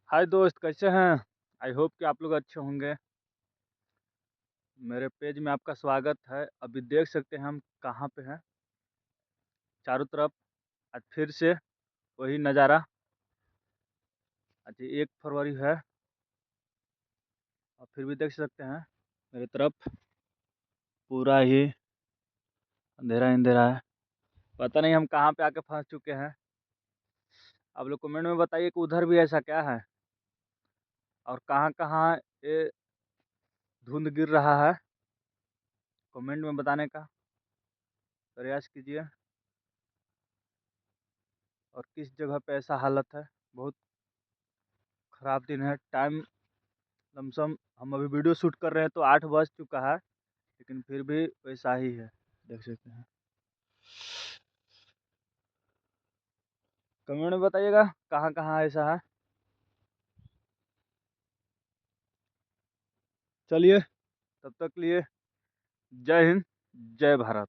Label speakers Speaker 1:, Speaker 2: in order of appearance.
Speaker 1: हाय दोस्त, कैसे हैं? आई होप कि आप लोग अच्छे होंगे। मेरे पेज में आपका स्वागत है। अभी देख सकते हैं हम कहाँ पे हैं। चारों तरफ आज फिर से वही नज़ारा। आज 1 फरवरी है और फिर भी देख सकते हैं मेरी तरफ पूरा ही अंधेरा अंधेरा है। पता नहीं हम कहाँ पे आके फंस चुके हैं। आप लोग कमेंट में बताइए कि उधर भी ऐसा क्या है और कहाँ कहाँ ये धुंध गिर रहा है। कमेंट में बताने का प्रयास कीजिए। और किस जगह पे ऐसा हालत है। बहुत ख़राब दिन है। टाइम लमसम हम अभी वीडियो शूट कर रहे हैं तो 8 बज चुका है, लेकिन फिर भी वैसा ही है। देख सकते हैं। कमेंट में बताइएगा कहाँ कहाँ ऐसा है। चलिए, तब तक लिए जय हिंद, जय भारत।